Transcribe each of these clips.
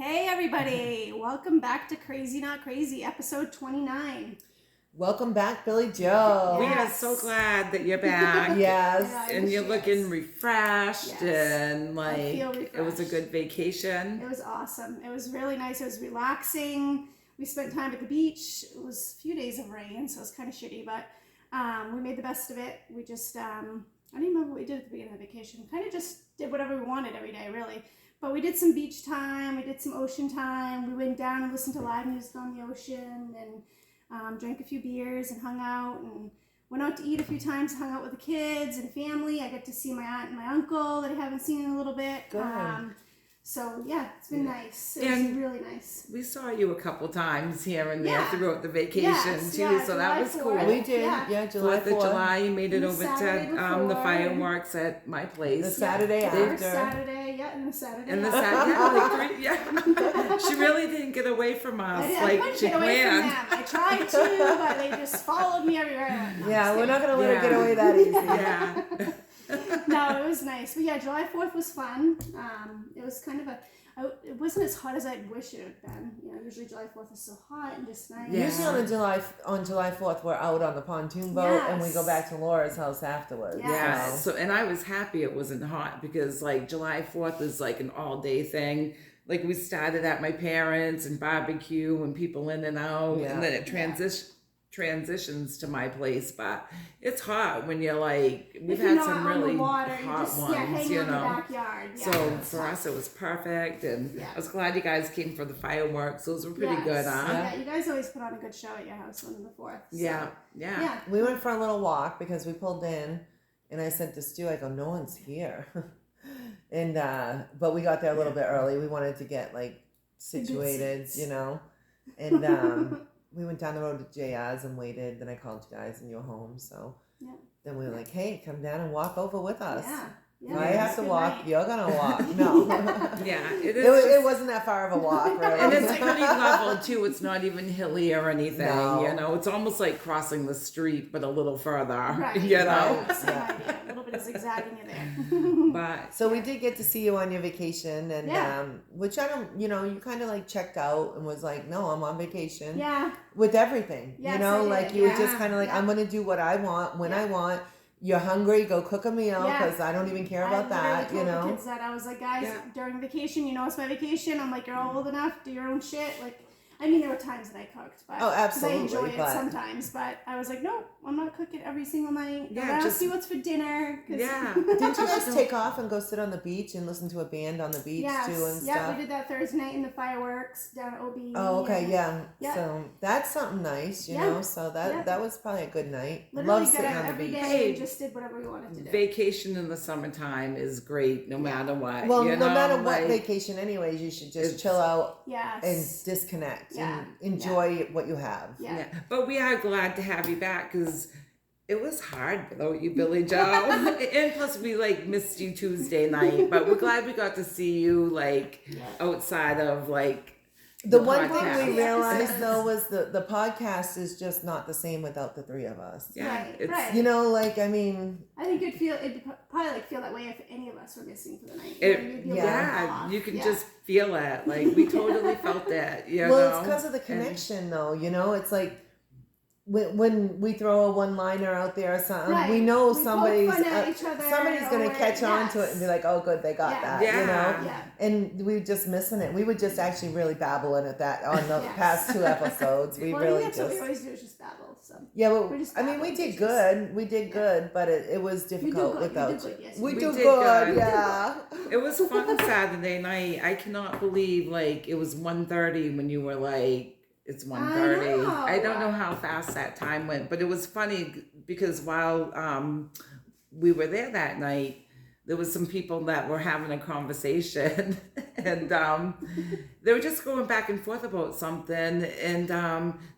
Hey everybody, welcome back to Crazy Not Crazy, episode 29. Welcome back, Billy Joe. We are Yes. so glad that you're back. Yes. Yeah, I And miss you're you looking guys. refreshed Yes. and I feel it was a refreshed. good vacation. It was awesome. It was really nice. It was relaxing. We spent time at the beach. It was a few days of rain, so it was kind of shitty, but we made the best of it. We just, I don't even remember what we did at the beginning of the vacation. Kind of just did whatever we wanted every day, really. But we did some beach time. We did some ocean time. We went down and listened to live music on the ocean and drank a few beers and hung out and went out to eat a few times, hung out with the kids and family. I got to see my aunt and my uncle that I haven't seen in a little bit. Good. So yeah, it's been nice. It was And really nice. We saw you a couple times here and there Yeah. throughout the vacation Yes, too, yeah, so that July was 4th. cool. We did. Yeah. Yeah, July 4th of 4th. July, you made it And the over Saturday to the before. fireworks at my place. The Saturday Yeah, after. first Saturday, yeah, and the Saturday. And the after. Saturday, yeah. She really didn't get away from us I like couldn't she get away planned. from them. I tried to, but they just followed me everywhere. I went, no, Yeah, I'm we're just not going to let her Yeah. get away that easy. Yeah. kidding. No, it was nice. But yeah, July 4th was fun. It was kind of it wasn't as hot as I'd wish it had been. You know, usually July 4th is so hot and just nice. Yeah. Usually on July 4th, we're out on the pontoon boat and we go Yes. back to Laura's house afterwards. Yes. Yeah. So. So, and I was happy it wasn't hot because like July 4th is like an all day thing. Like we started at my parents and barbecue and people in and out, Yeah. and then it transitions to my place. But it's hot when you're like, we've If you're had not some on really the water, you're hot just ones, hanging you out in the know. backyard. Yeah, So it's for hot. us, it was perfect, and Yeah. I was glad you guys came for the fireworks. Those were pretty Yes. good, huh? Yeah, you guys always put on a good show at your house on the 4th. So. Yeah. Yeah. We went for a little walk because we pulled in and I said to Stu, I go, no one's here. And but we got there a little bit early. We wanted to get like situated, seats. you know. And we went down the road to JR's and waited. Then I called you guys and you were home. So Yeah. then we were like, hey, come down and walk over with us. Yeah. Yeah. I it was have a to good walk. night. You're gonna walk. No. Yeah, It, is was, just- it wasn't that far of a walk, really. And it's pretty level too. It's not even hilly or anything. No. You know, it's almost like crossing the street, but a little further. Right. You know. Yeah, same Yeah. idea. A little bit of zigzagging in there. But So we did get to see you on your vacation, and Yeah. which I don't, you know, you kind of like checked out and was like, no, I'm on vacation Yeah. with everything. Yes, you know, I did. like you were just Yeah. kind of like, Yeah. I'm gonna do what I want when I Yeah. want. You're hungry, go cook a meal Yeah. because I don't even care about that. I You literally told the know. kids that. I was like, guys, Yeah. during vacation, you know it's my vacation. I'm like, you're all old enough, do your own shit. Like, I mean, there were times that I cooked, but Oh, 'cause absolutely, I enjoy it but- sometimes. But I was like, no, I'm not cooking every single night. Yeah, Don't ask just- me what's for dinner. 'Cause- Yeah. Didn't you just take off and go sit on the beach and listen to a band on the beach Yes. too and Yeah, stuff? we did that Thursday night in the fireworks down at OB. Oh, okay, and yeah. Yeah. So that's something nice, you Yeah. know. So that Yeah. was probably a good night. Literally Love got sitting out on the every beach. day Hey. and just did whatever we wanted to do. vacation in the summertime is great, no matter what. Well, you no know, matter what like, vacation, anyways, you should just It's- chill out Yes. and disconnect Yeah. and enjoy what you have. Yeah. Yeah. But we are glad to have you back because it was hard without you, Billy Joe. And plus, we like missed you Tuesday night, but we're glad we got to see you like Yeah. outside of like The one thing podcast. we realized though was the podcast is just not the same without the three of us. Yeah, Right, it's, right. You know, like I mean, I think it'd probably like feel that way if any of us were missing for the night. It, You'd be a little yeah, off. you can Yeah. just feel it. Like we totally felt that. You well, know? it's because of the And- connection, though. You know, it's like when we throw a one-liner out there or something, Right. we know We poke somebody's fun at each other somebody's gonna or- catch on to it yes. and be like, "Oh, good, they got Yeah. that." Yeah. You know. Yeah. And we were just missing it. We were just actually really babbling at that on the Yes. past two episodes. We Well, really I think that's what we just always do is just babble. So yeah. we're Well, just I mean, we babbling. did It's good. We did good, but it was You do difficult good. without. You do good. Yes. We We do did good. good. Yeah. It was fun Saturday night. I cannot believe like it was 1:30 when you were like it's 1:30. I know. I don't know how fast that time went, but it was funny because while we were there that night, there was some people that were having a conversation and they were just going back and forth about something and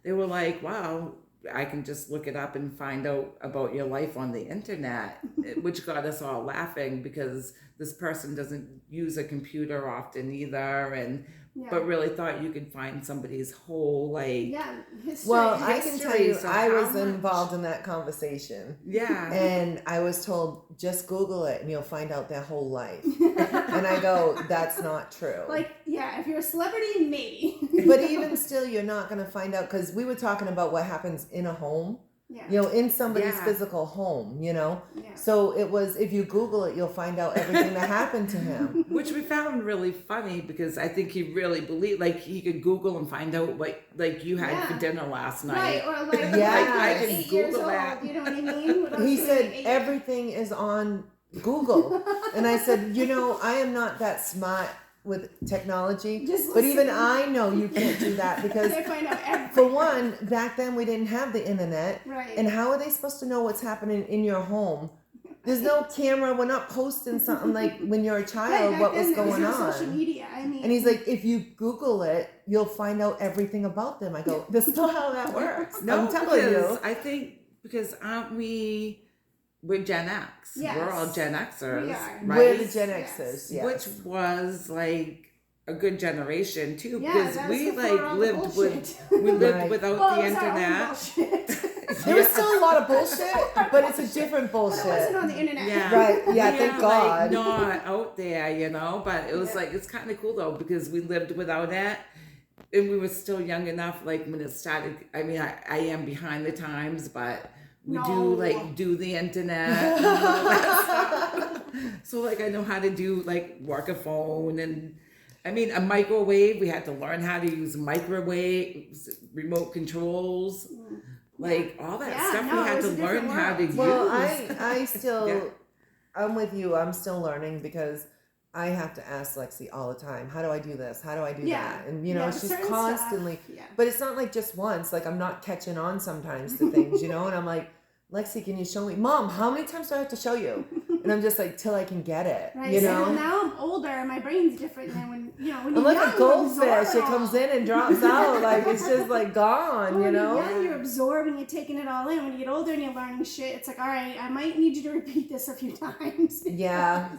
they were like, wow, I can just look it up and find out about your life on the internet, which got us all laughing because this person doesn't use a computer often either, and Yeah. but really thought you could find somebody's whole like Yeah. History. Well, I can tell you, So I how was much- involved in that conversation. yeah. And I was told, just Google it and you'll find out their whole life. And I go, that's not true. Like, yeah, if you're a celebrity, maybe. But even still, you're not going to find out, because we were talking about what happens in a home, Yeah. you know, in somebody's Yeah. physical home, you know. Yeah. So it was, if you Google it, you'll find out everything that happened to him. Which we found really funny because I think he really believed, like he could Google and find out what like you had Yeah. for dinner last Right, night. or like, Yeah. like I can 8 years Google old, that. you know what I mean? When I was He doing said 8. everything is on Google. And I said, you know, I am not that smart with technology, Just but even listen. I know you can't do that, because They find out everything. for one, back then we didn't have the internet. Right. And how are they supposed to know what's happening in your home? There's no camera. We're not posting something like when you're a Right, child, back what then, was there going no social on. media. I mean, And he's like, if you Google it, you'll find out everything about them. I go, that's not how that works. No, I'm telling because you. I think because aren't we're Gen X. Yes. We're all Gen Xers. We are. Right? We're the Gen Yes. Xers, yes. Which was like a good generation too, yeah, because that was we before like all the lived with bullshit. we lived Right. without Well, the it was our own internet. bullshit. There was still a lot of bullshit, but it's a different But it wasn't bullshit. on the internet. Yeah. Right, yeah, We thank are, God. Like, not out there, you know, but it was Yeah. like it's kind of cool though because we lived without it, and we were still young enough. Like when it started, I mean, I am behind the times, but we No. do like do the internet. And all that stuff. So like I know how to do like work a phone and. I mean, a microwave. We had to learn how to use microwaves, remote controls, like all that Yeah, stuff. no, we it had was to a different learn how to world. use. Well, I still, Yeah. I'm with you. I'm still learning, because I have to ask Lexi all the time, how do I do this? How do I do Yeah. that? And, you know, Yeah, she's certain constantly, stuff, yeah. but it's not like just once. Like, I'm not catching on sometimes to things, you know? And I'm like, Lexi, can you show me? Mom, how many times do I have to show you? And I'm just like, till I can get it, Right. you So know? now I'm older and my brain's different than when when I'm you're like young, a you goldfish. absorb It comes all. in and drops out. Like, it's just like gone, When you know? you're young, you're absorbing, you're taking it all in. When you get older and you're learning shit, it's like, all right, I might need you to repeat this a few times. Yeah.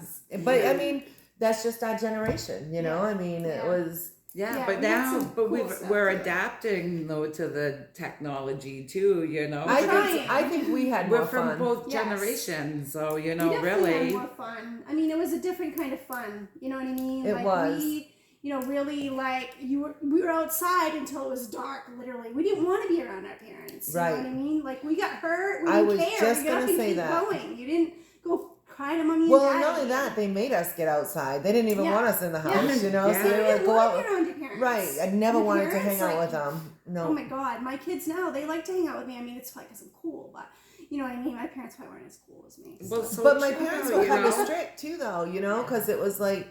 But I mean, that's just our generation, you know? Yeah. I mean, it Yeah. was. Yeah, Yeah, but we had now, some but cool stuff we're too. adapting though to the technology too. You know, I trying. think we had we're more from fun. both Yes. generations, so you We know, definitely had really, more fun. I mean, it was a different kind of fun. You know what I mean? It like was. we, really like we were outside until it was dark. Literally, we didn't want to be around our parents. You Right. know what I mean? Like we got hurt. We I didn't was care. just We got up gonna and say keep that. going. You didn't go cry to mommy Well, and not daddy. only that, they made us get outside. They didn't even Yeah. want us in the house, Yeah. you know? Yeah. So You they would didn't go want to out. be around your parents. Right. I never Your wanted to parents, hang out like, with them. No. Oh my god, my kids now, they like to hang out with me. I mean, it's probably because I'm cool, but you know what I mean? My parents probably weren't as cool as me. well, so. so But my true, parents you were kind of know? strict too, though, you know? Because it was like,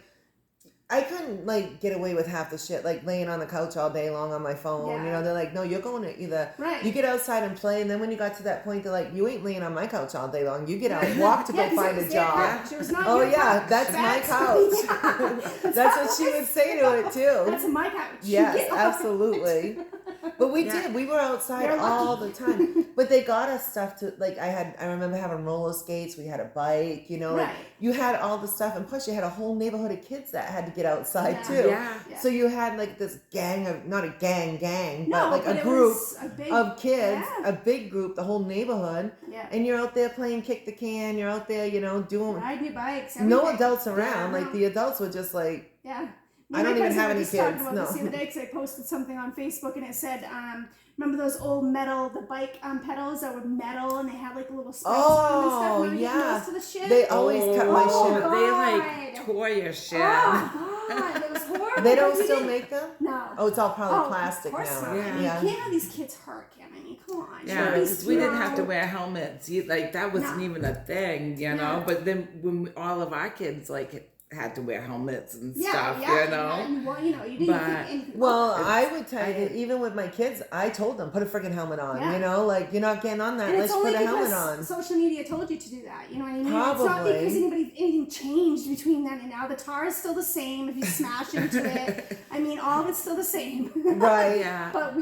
I couldn't like get away with half the shit, like laying on the couch all day long on my phone. You Yeah. know, they're like, no, you're going to either Right. you get outside and play, and then when you got to that point, they're like, you ain't laying on my couch all day long. You get out, and walk to go Yeah, 'cause find it a was their job. couch. It was not Oh your yeah, couch. that's my couch. Yeah. That's what she would say to it too. That's my couch. Yes, Get off. absolutely. But we Yeah. did. We were outside You're all the lucky. time. But they got us stuff to like. I remember having roller skates. We had a bike. You know, like, Right. you had all the stuff, and plus you had a whole neighborhood of kids that had to get outside Yeah. too. Yeah. Yeah. So you had like this gang of, not a gang, No, but like a it group was a big, of kids, Yeah. a big group, the whole neighborhood, Yeah. and you're out there playing kick the can. You're out there, you know, doing Riding your bikes. no everything. adults around. Yeah, Like no. the adults were just like, Yeah. I don't even have any just talking kids, about this no. the other day because I posted something on Facebook and it said, remember those old metal, the bike pedals that were metal and they had like little spikes on them and stuff? Oh, Remember getting yeah. those to the shit? they always cut my Oh, shit. God. They like tore your shit. Oh, God. It was horrible. They don't You still didn't- make them? No. Oh, it's all probably Oh, plastic of course now. not. Yeah. Yeah. You can't have these kids hurt, Kim. I mean, come on. Yeah, These because we didn't have to small- wear helmets. Like that wasn't No. even a thing, you know. No. But then when all of our kids like had to wear helmets and Yeah, stuff, yeah, you know. yeah, you didn't But- think anything Well, of it. I would tell you I- that even with my kids, I told them, put a freaking helmet on. Yeah. You know, like, you're not getting on that. And Let's it's only put a helmet because on. social media told you to do that. You know what I mean? It's not Probably. because anything changed between then and now. The tar is still the same if you smash into it. I mean, all of it's still the same. Right. Yeah. But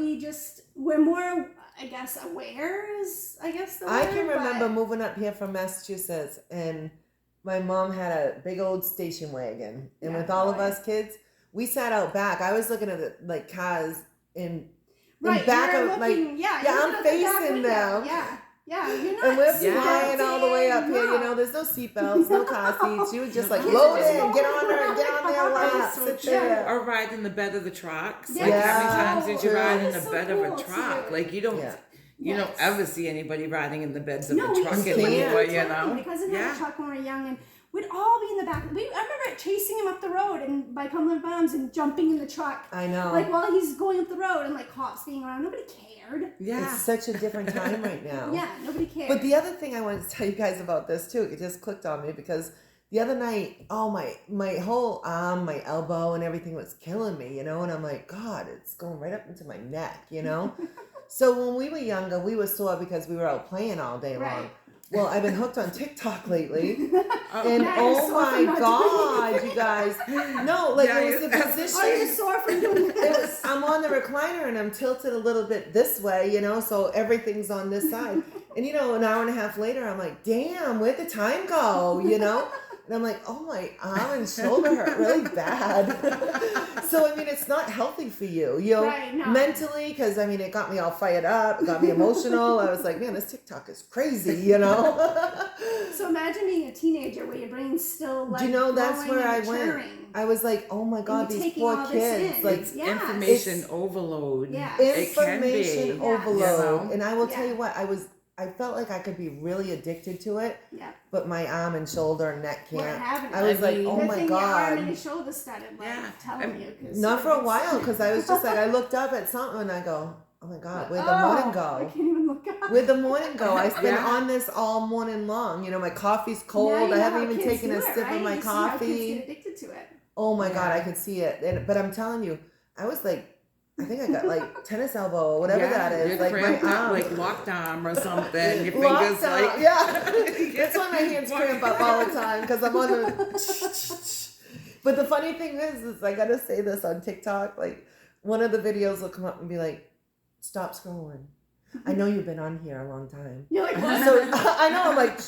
we're more, I guess, aware is, I guess, the I word, can remember but- moving up here from Massachusetts, and my mom had a big old station wagon, and Yeah, with all of oh, yeah. us kids, we sat out back. I was looking at the like cars in Right, back you're of looking, yeah, yeah, you're I'm looking out the back facing window. them. Yeah, you're not and we're Yeah. flying all the way up here. You No. know, there's no seatbelts, no car seats. You would just like No. load Kids are in, just get on there, get on their going. lap, So sit true. there. Or ride in the bed of the trucks. Yeah. Like how many times did you Yeah. ride in That the is bed so of a cool, truck? too. Like you don't Yeah. you don't Yes. ever see anybody riding in the beds of No, the we truck used to anymore, all the you time know? because in Yeah. the truck when we were young, and we'd all be in the back. I remember chasing him up the road and by Cumberland Farms and jumping in the truck, I know. like while he's going up the road and like cops being around. Nobody cared. Yeah. It's such a different time right now. Yeah, nobody cared. But the other thing I wanted to tell you guys about this too, it just clicked on me because the other night, oh my whole arm, my elbow, and everything was killing me, you know. And I'm like, God, it's going right up into my neck, you know. So when we were younger, we were sore because we were out playing all day long. Right. Well, I've been hooked on TikTok lately, Oh, and Now you're oh sore my from not God, doing you guys, no, like Yeah, it was the that's- position. Oh, you're sore from doing It was, this. I'm on the recliner and I'm tilted a little bit this way, you know, so everything's on this side. And you know, an hour and a half later, I'm like, damn, where'd the time go? You know? And I'm like, oh, my arm and shoulder hurt really bad. So, I mean, it's not healthy for you, you know, Right, no. mentally, because I mean, it got me all fired up, it got me emotional. I was like, man, this TikTok is crazy, you know? So imagine being a teenager where your brain's still like Do you know that's growing where I and went? maturing. I was like, oh my God, And you're these taking poor all this kids. in. Like, It's Yeah. information It's- overload. Yeah. It can be. information Yeah. overload. You know? And I will Yeah. tell you what, I felt like I could be really addicted to it, Yeah. but my arm and shoulder and neck We're can't. having it. I was like, mean- oh Good my thing your arm and God. your shoulder started like Yeah. telling I'm- you. 'Cause Not for a it's- while, because I was just like, I looked up at something and I go, oh my God, where'd the Oh, morning I go? can't even look up. Where'd the morning go? I've been Yeah. on this all morning long. You know, my coffee's cold. Now you I know haven't how even kids taken do a it, sip right? of my You see how kids coffee. get addicted to it. Oh my God, Yeah. I could see it. But I'm telling you, I was like, I think I got like tennis elbow or whatever that is. You're Like my cramped up, arm. like locked arm or something. Your Locked fingers up, like yeah. That's why my hands cramp up all the time because I'm on the. But the funny thing is I gotta say this on TikTok. Like one of the videos will come up and be like, "Stop scrolling. I know you've been on here a long time." You're like, what? So I know. I'm like,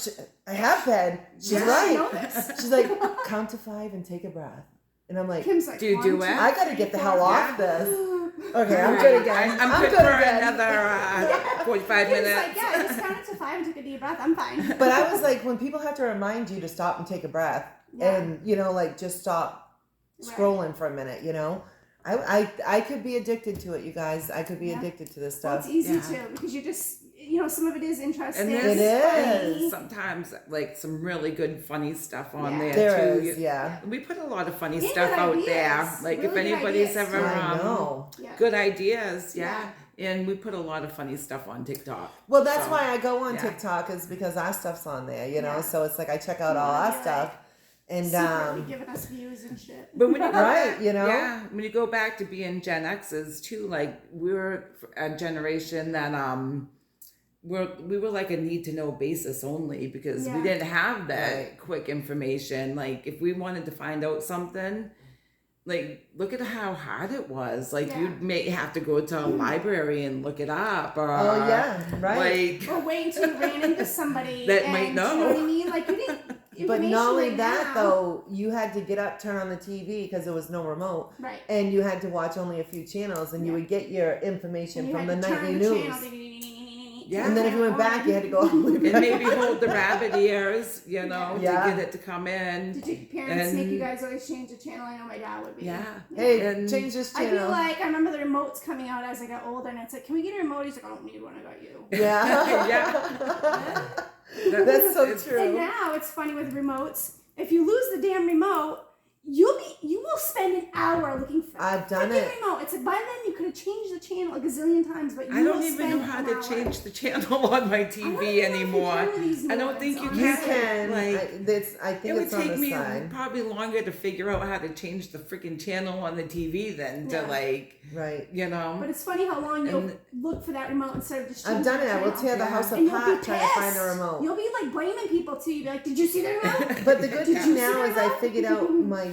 I have been. She's Yeah. I know right. this. She's like, count to 5 and take a breath. And I'm like, Kim's like, Do you do 1, it? 2, I gotta get the 3, hell 4. off this. Okay, I'm Alright. good again. I'm good good for again. another 45 Kim's minutes. like, yeah, I just counted to 5 and took a deep breath. I'm fine. But I was like, when people have to remind you to stop and take a breath, Yeah. and you know, like just stop Right. scrolling for a minute, you know, I could be addicted to it, you guys. I could be Yeah. addicted to this Well, stuff. it's easy Yeah. too because you just, some of it is interesting. And It there's is. sometimes like some really good funny stuff on Yeah. there There too. is, yeah. We put a lot of funny Yeah, stuff good out ideas. there. Like if Really good anybody's ideas, ever I know. Yeah. good ideas, yeah. And we put a lot of funny stuff on TikTok. Well, that's So, why I go on yeah. TikTok is because our stuff's on there, you know. Yeah. So it's like I check out all Yeah, our you're stuff, and Secretly giving us views and shit. But when you go Right, back, you know? yeah, when you go back to being Gen X's too, like we're a generation that we were like a need to know basis only because Yeah. we didn't have that Right. quick information. Like if we wanted to find out something, like look at how hard it was. Like Yeah. you may have to go to a library and look it up, or oh yeah, right. like Or wait until you ran into somebody That and, might know. You know what I mean? Like you didn't. But not only information that right though, you had to get up, turn on the TV because there was no remote. now- Right. And you had to watch only a few channels, and you Yeah. would get your information And you from had the to turn nightly the news. channel. Yeah. And then if you went back, you had to go all the way back. and maybe hold the rabbit ears, you know, Yeah. to get it to come in. Did your parents make you And- guys always change the channel? I know my dad would be. Yeah. Hey, And change this I channel. feel like I remember the remotes coming out as I got older, and it's like, can we get a remote? He's like, I don't need one. I got you. Yeah. Yeah. That's so It's- true. And now it's funny with remotes. If you lose the damn remote, you will spend an hour looking for I've done freaking it. remote. It's like by then you could have changed the channel a gazillion times, but you I don't will even spend know how an to hour. change the channel on my I don't TV even know if you anymore. can with these I don't ones, think you honestly. You can. can. Like, I think it would it's on take the me side. probably longer to figure out how to change the freaking channel on the TV than to Yeah. like, Right. you know. But it's funny how long you'll And- look for that remote instead of just I've changing done the it. I will channel. tear the Yeah. house And you'll be apart trying to find the pissed. remote. You'll be like blaming people too. You'll be like, did you see the remote? But the good Did thing you now see is I that? figured out my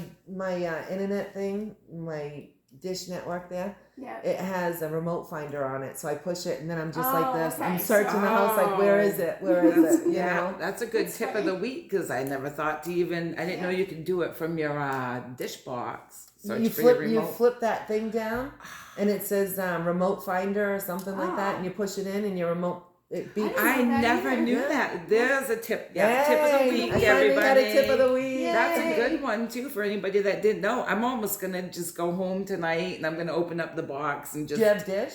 internet thing, my Dish Network there. Yeah. It has a remote finder on it, so I push it and then I'm just Oh, like this. okay. I'm searching the house like, where is it? Where is it? You Yeah, know? that's a good That's tip of funny. the week because I never thought to even. I didn't know you could do it from your dish box. Search You for your flip, you remote. flip that thing down, and it says remote finder or something like that, Oh. and you push it in, and your remote it beeps. I I didn't know that never either. knew Yeah. that. There's a tip. Yeah, tip of the Yay! week, I finally everybody. got a tip of the week. Yay. That's a good one too for anybody that didn't know. I'm almost gonna just go home tonight and I'm gonna open up the box and Do just. you have Dish?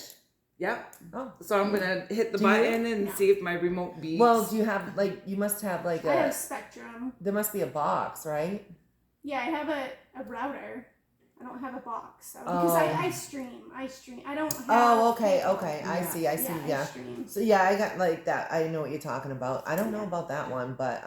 Yep. Oh. So I'm gonna hit the Do you? button and No. see if my remote beeps. Well, do you have like you must have like I a have Spectrum. there must be a box, right? Yeah, I have a router. I don't have a box though, because Oh. I stream. I don't have. Oh, okay. I Yeah. see. I see. I Yeah. stream. So yeah, I got like that. I know what you're talking about. I don't know Yeah. about that one, but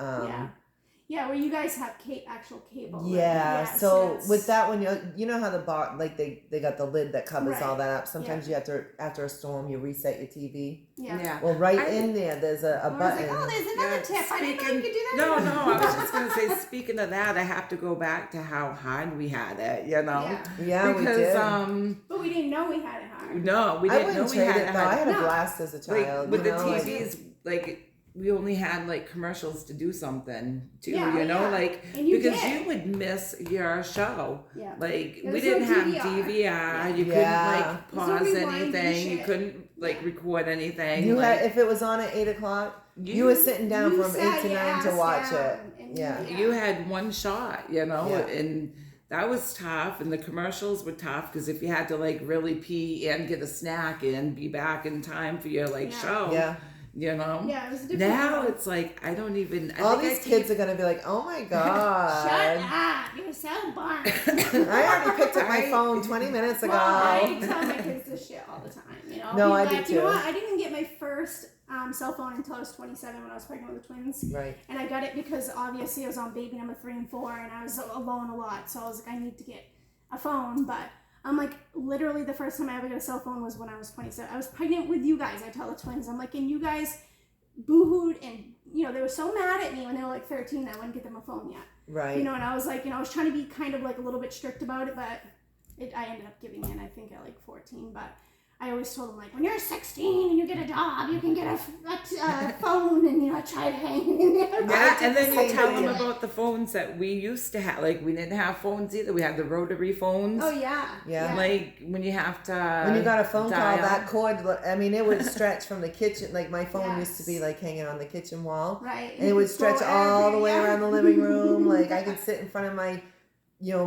Yeah, where you guys have actual cable. right? yeah. So it's- with that one, you know how the box like they got the lid that covers all Right. that up. Sometimes you have to after a storm you reset your TV. Yeah. Well, right I- in there, there's a I was button. like, oh, there's another Yeah, tip. I didn't know you could do that. No, either. no, I was just gonna say, speaking of that, I have to go back to how hard we had it, you know? Yeah. Yeah, because we did. But we didn't know we had it hard. no, we I didn't know wouldn't we trade had it though. I had a No. blast as a child. with you the know, like- TVs, like we only had like commercials to do something too, Yeah, you know, yeah. like And you because did. you would miss your show. Yeah. Like There we was no didn't have DVR. DVR. You Yeah. couldn't like There's no pause rewinding anything. You shit. couldn't like record anything. You like, had if it was on at 8:00, you were sitting down You from sat 8 to your 9 to ass watch down it. and Yeah. you had one shot, you know, Yeah. and that was tough. And the commercials were tough because if you had to like really pee and get a snack and be back in time for your like Yeah. show, Yeah. you know. Yeah, it was a different Now world. it's like I don't even. I All think I these keep- kids are gonna be like, "Oh my god!" Shut up! You're so boring. I already picked up my Right. phone 20 minutes ago. Well, I tell my kids this shit all the time. You know, No, I'll be I do like, you know too. what? I didn't get my first cell phone until I was 27 when I was pregnant with the twins, Right. and I got it because obviously I was on baby number 3 and 4, and I was alone a lot. So I was like, I need to get a phone, but. I'm like, literally the first time I ever got a cell phone was when I was 27. I was pregnant with you guys. I tell the twins, I'm like, and you guys boo-hooed and, you know, they were so mad at me when they were like 13 that I wouldn't get them a phone yet. Right. You know, and I was like, you know, I was trying to be kind of like a little bit strict about it, but I ended up giving in, I think, at like 14. But I always told them, like, when you're 16 and you get a job, you can get a phone, and, you know, I tried hanging in there. Yeah, and then you Same tell them thing. about the phones that we used to have. Like we didn't have phones either. We had the rotary phones. Oh, yeah. Yeah. Like when you have to. When you got a phone dial. call, that cord, I mean, it would stretch from the kitchen. Like my phone used to be Yes. like hanging on the kitchen wall. Right. And it would stretch Go all the way everywhere. around the living room. Like I could sit in front of my, you know,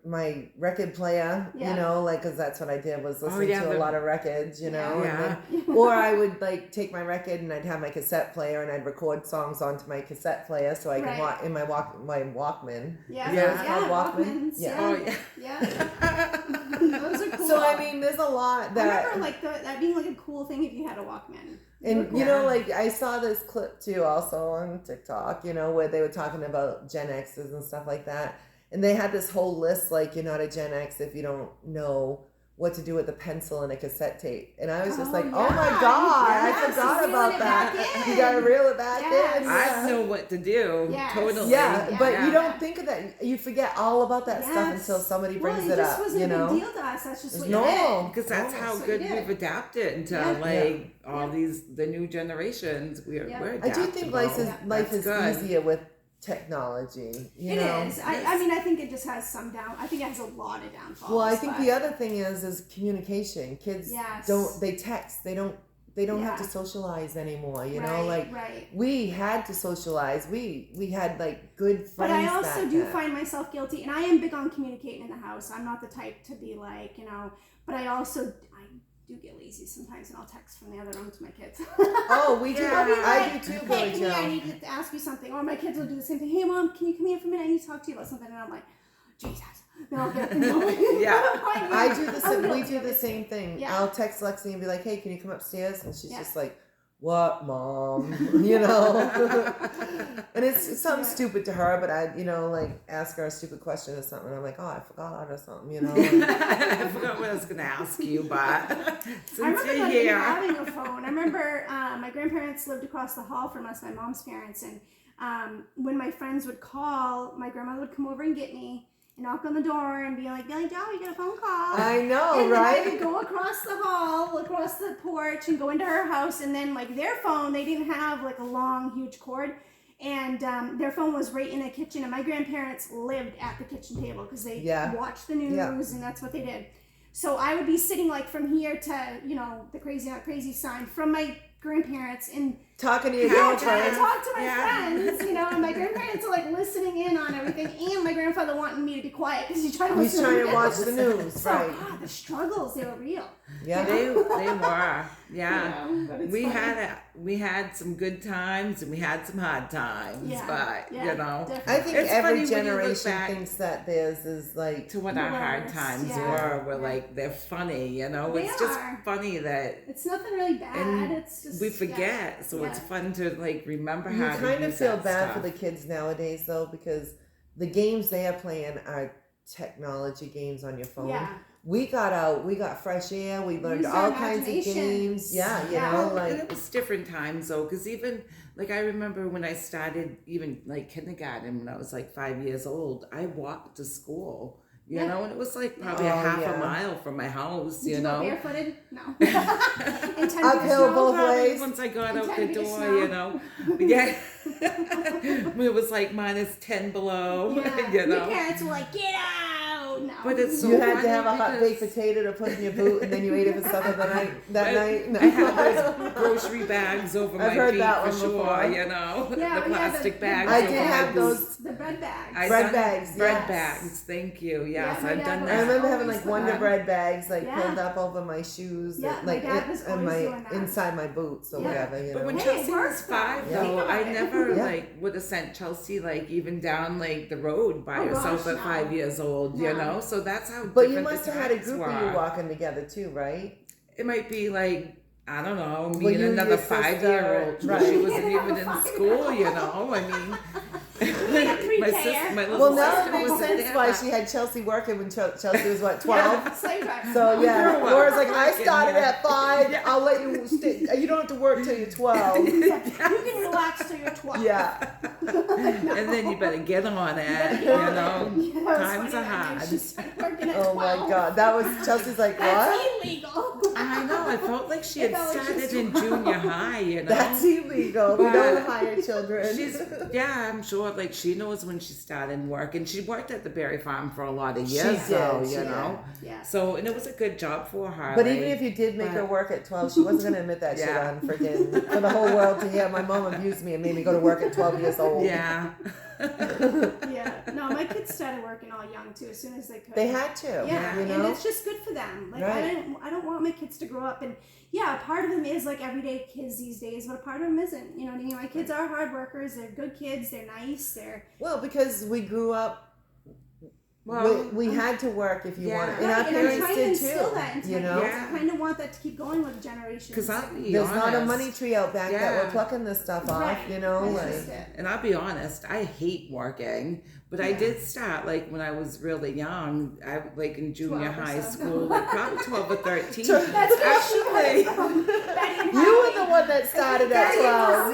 my record player, Yeah. you know, like, cause that's what I did was listen yeah, to a the- lot of records, you know, Yeah. and then, or I would like take my record and I'd have my cassette player and I'd record songs onto my cassette player so I could Right. walk in my Walkman. Yeah. Is that what it's called, Walkman? Walkmans. Yeah. Oh yeah. Yeah. Those are cool. So I mean, there's a lot I that. remember like that being like a cool thing if you had a Walkman. And Yeah. you know, like I saw this clip too, also on TikTok. You know, where they were talking about Gen X's and stuff like that, and they had this whole list like you're not a Gen X if you don't know what to do with a pencil and a cassette tape. And I was just Oh, like, yeah. oh my god, Yes, I forgot reeling about it that. back You in. gotta reel it back Yes. in. I Yeah. know what to do. Yes. Totally. Yeah, but Yeah. you don't think of that. You forget all about that stuff Yes. until somebody Well, brings it it just up. wasn't You a know, big deal to us. That's just it's what normal. you Because that's Oh, how so good you did. we've adapted into Yeah. like all Yeah. these the new generations. We're Yeah. we're I adaptable. do think life That's is good. easier with technology. You It know? is. I mean, I think it just has some I think it has a lot of downfalls. Well, I think but- the other thing is communication. Kids Yes. they text. They don't have to Yeah. socialize anymore. You right, know, like right. we had to socialize. We had like good friends. But I also back do then. find myself guilty, and I am big on communicating in the house. I'm not the type to be like, you know, but I do get lazy sometimes, and I'll text from the other room to my kids. Oh, we do. Yeah. I do too, Hey, Billy come here, I Joe. need to ask you something. Or my kids will do the same thing. Hey, Mom, can you come here for a minute? I need to talk to you about something. And I'm like, Jesus. Then I'll get them going. Yeah. I do the I'm same. We guilty do of the it. same thing. Yeah. I'll text Lexi and be like, "Hey, can you come upstairs?" And she's Yeah. just like, "What, Mom?" You know. And it's something Yeah. stupid to her, but I, you know, like ask her a stupid question or something. I'm like, "Oh, I forgot" or something. You know. I forgot what I was gonna ask you, but I since remember you're not even here, having a phone. I remember my grandparents lived across the hall from us, my mom's parents, and when my friends would call, my grandmother would come over and get me, knock on the door and be like, Billy Joe, you get a phone call. I know, And then I right? would go across the hall, across the porch, and go into her house. And then, like, their phone, they didn't have like a long, huge cord, and their phone was right in the kitchen. And my grandparents lived at the kitchen table because they Yeah. watched the news, Yeah. and that's what they did. So I would be sitting like from here to, you know, the Crazy Not Crazy sign from my grandparents, and Talking to your trying to girlfriend. talk to my Yeah. friends, you know, and my grandparents are like listening in on everything, and my grandfather wanting me to be quiet because he's trying to He's listen trying to the watch news. the news, So, right? God, the struggles, they were real. Yeah. They were, yeah. You know, but it's We funny. had some good times and we had some hard times, Yeah, but yeah, you know, definitely. I think It's every funny when you look generation back thinks that theirs is like, to what our hard Worse, times yeah. were Yeah. like they're funny, you know. They It's just are. funny that It's nothing really bad. And It's just we forget, yeah, so it's yeah. fun to like remember you how to kind of use feel that bad stuff. for the kids nowadays though, because the games they are playing are technology games on your phone. Yeah. We got out, we got fresh air, we learned Used our all kinds of imaginations. games. Yeah, you Yeah. know, And like it was different times though, because even like I remember when I started even like kindergarten when I was like 5 years old, I walked to school. You Yeah. know, and it was like probably Oh, a half yeah. a mile from my house. Did You you go know, barefooted? No. In 10 Uphill feet of snow? both probably ways. once I got And out 10 the feet of door, snow. you know, yeah, it was like minus 10 below. Yeah. You know, My parents were like, get out! No. But it's so you had funny to have a hot baked because- potato to put in your boot, and then you ate it for supper that night. No. I had those grocery bags over I've my heard feet that for one sure, before. you know, Yeah, the yeah, plastic the- bags. I over did my have boots. those the bread bags. I've bread done- bags, Bread yes. bags, thank you. Yes, my I've dad done was- I that. remember having always like put Wonder that. Bread bags like Yeah. pulled up over my shoes, Yeah, my like dad was and always my doing that. inside my boots or Yeah. whatever. You But know. when Hey, it Chelsea was works, though. 5, Yeah. though, Think I about it. never Yeah. like would have sent Chelsea like even down like the road by Oh, herself gosh, at no. 5 years old. You No. know, so that's how. But you different must the have had a times group of were. you walking together too, right? It might be like I don't know, me Well, and you, another your sister, 5-year-old. right. She wasn't Yeah, even in 5-year-old. school, you know. I mean, three my pair. sister, my little Well, now sister it makes wasn't sense there, why but- she had Chelsea working when Chelsea was what 12. Slave driver. So yeah, grew up Laura's like, I working, started yeah. at 5. Yeah. I'll let you stay. You don't have to work till you're 12. You can relax till you're 12. Yeah. And then you better get on it, you know. Yeah, it was Times funny are that night hard. she started working at Oh my 12. God, that was Chelsea's like, That's what? illegal. I know. I felt like she It had felt like she was started in 12. junior high, you know. That's illegal. We But don't hire children. She's I'm sure like she knows when she started work, and she worked at the Berry Farm for a lot of years, did, though, she you did. know. Yeah. So and it was a good job for her. But like, even if you did make her but- work at 12, she wasn't going to admit that shit Yeah. on freaking for the whole world to hear. My mom abused me and made me go to work at 12 years old. yeah, Yeah. No, my kids started working all young too, as soon as they could. They had to. Yeah, You and know? it's just good for them. Like Right. I don't want my kids to grow up and yeah, part of them is like everyday kids these days, but a part of them isn't. You know what I mean? My kids are hard workers. They're good kids. They're nice. They're Well, because we grew up, well, we had to work if you Yeah. wanted. And right, our and I'm parents trying to did instill too. that into You my know? kids. Yeah. I kind of want that to keep going with generations. because I'll be There's honest, not a money tree out back that Yeah. we're plucking this stuff off, Right. you know? That's Like, just it. And I'll be honest, I hate working, but I Yeah. did start like when I was really young. I like in junior 12 or high so. school, like probably 12 or 13. That's Actually. you were the one that started at 12.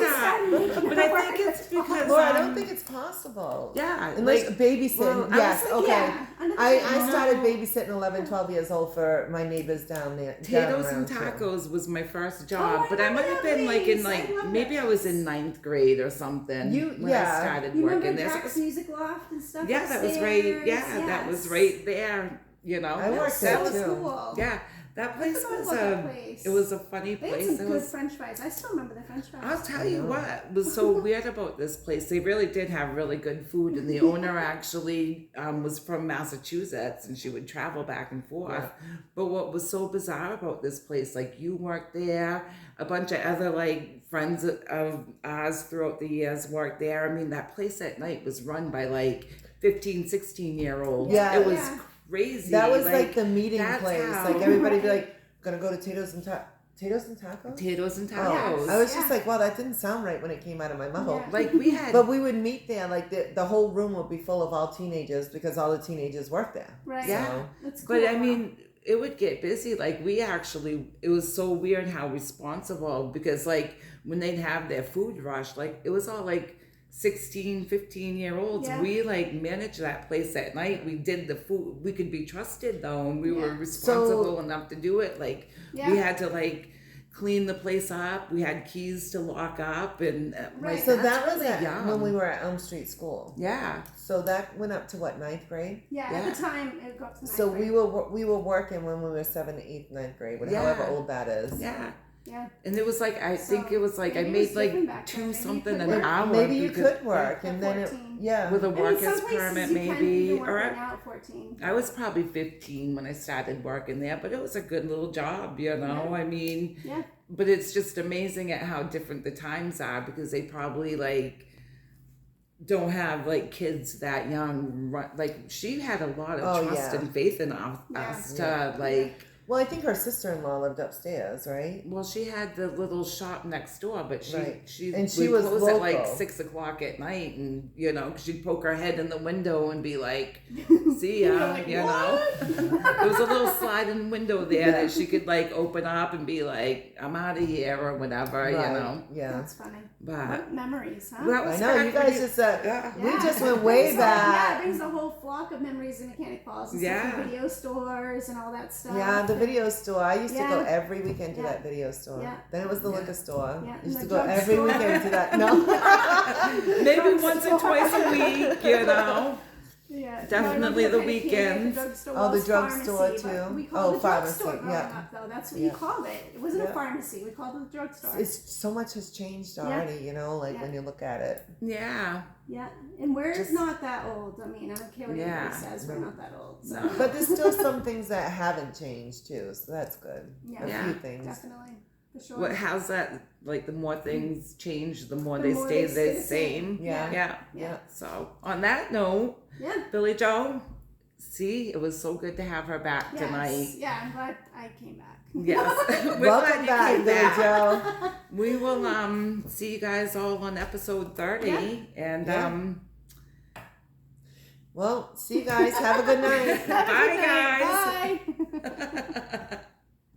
But I think it's because Laura, I don't think it's possible. yeah, Unless like, babysitting, well, I yes, was okay. Yeah, I started No. babysitting 11, 12 years old for my neighbors down there. down potatoes and around too. tacos was my first Oh, job, I but I remember might have that been like in place. I like love maybe that I was place. in 9th grade or something You- when yeah. I started You working remember there. Jack's Music Loft and stuff? Yeah, that was right. upstairs? Yeah, that was Yes. right there. You know, I worked That there was too. so cool. Yeah, that place forgot was about that place. it was a funny They had place. some It good was. French fries. I still remember the French fries. I'll tell you what was so weird about this place. They really did have really good food, and the owner actually was from Massachusetts, and she would travel back and forth. Yeah. But what was so bizarre about this place, like you worked there, a bunch of other like friends of ours throughout the years worked there. I mean, that place at night was run by like 15, 16-year-olds. Yeah. It was Yeah. crazy. That was like the meeting that's place. how- Like everybody be like, gonna go to Tato's and Potatoes and Tacos? potatoes and Oh, tacos. I was just Yeah. like, wow, that didn't sound right when it came out of my mouth. Yeah. Like we had But we would meet there, like the whole room would be full of all teenagers because all the teenagers worked there. Right. Yeah. So, That's cool. But I mean, it would get busy. Like it was so weird how responsible because like when they'd have their food rush, like it was all like 16, 15-year-olds. Yeah. We like managed that place at night. We did the food. We could be trusted though, and we were Yeah. responsible enough to do it. Like Yeah. we had to like clean the place up. We had keys to lock up, and Right. So that's that was really at, young. when we were at Elm Street School. Yeah. So that went up to what, 9th grade? Yeah, Yeah. at the time it got to the So ninth grade. we were working when we were 7th, 8th, 9th grade, Yeah. however old that is. Yeah. Yeah. And it was like I think So, it was like I maybe it made was like different back then. 2 Maybe you something could an work. hour. Maybe you because- could work, Yeah. and then it, 14. yeah. with a I mean, worker's some places permit you can maybe, even work or right now at 14. I was probably 15 when I started working there, but it was a good little job, you know. Yeah. I mean, Yeah. but it's just amazing at how different the times are because they probably like don't have like kids that young. Like she had a lot of Oh, trust yeah. and faith in us, Yeah. us to like. Well, I think her sister-in-law lived upstairs, right? Well, she had the little shop next door, but she Right. she And she would was close at like local. 6 o'clock at night, and you know she'd poke her head in the window and be like, "See You're ya," like, you know. There was a little sliding window there that she could like open up and be like, "I'm out of here" or whatever, you Right. know. Yeah. That's funny. But What memories, huh? that I was know back you when guys just yeah. we Yeah. just went It way brings Yeah, it back. brings a whole flock of memories in Mechanic Falls. And Yeah. stuff, and video stores and all that stuff. Yeah, the video store. I used to go Yeah. every weekend to Yeah. that video store. Yeah. Then it was the Yeah. liquor store. Yeah, I and used the to go drug every store. weekend to that. No. Maybe once or twice a week, you know. Yeah, Definitely no, I the remember weekends. The drugstore Oh, the was drugstore, pharmacy, too. but We Oh, called it the pharmacy, drugstore growing yeah. up, though. That's what Yeah. you called it. It wasn't Yeah. a pharmacy. We called it the drugstore. It's so much has changed already, you know, like Yeah. when you look at it. Yeah. Yeah, and we're Just- not that old. I mean, I don't care what Yeah. anybody says. We're not that old. So. No. But there's still some things that haven't changed too, so that's good. Yeah. A Yeah. few things. Definitely, for sure. What? How's that? Like the more things change, the more The they more stay they stay the the same. same. Yeah. Yeah. Yeah. So on that note, Yeah. Billy Joe, see, it was so good to have her back Yes. tonight. Yeah, I'm glad I came back. Yes. We're glad Welcome you back, came Billy back. Joe. We will see you guys all on episode 30. And Yeah. Well, see you guys. Have a good night. Have a Bye, good night. guys. Bye.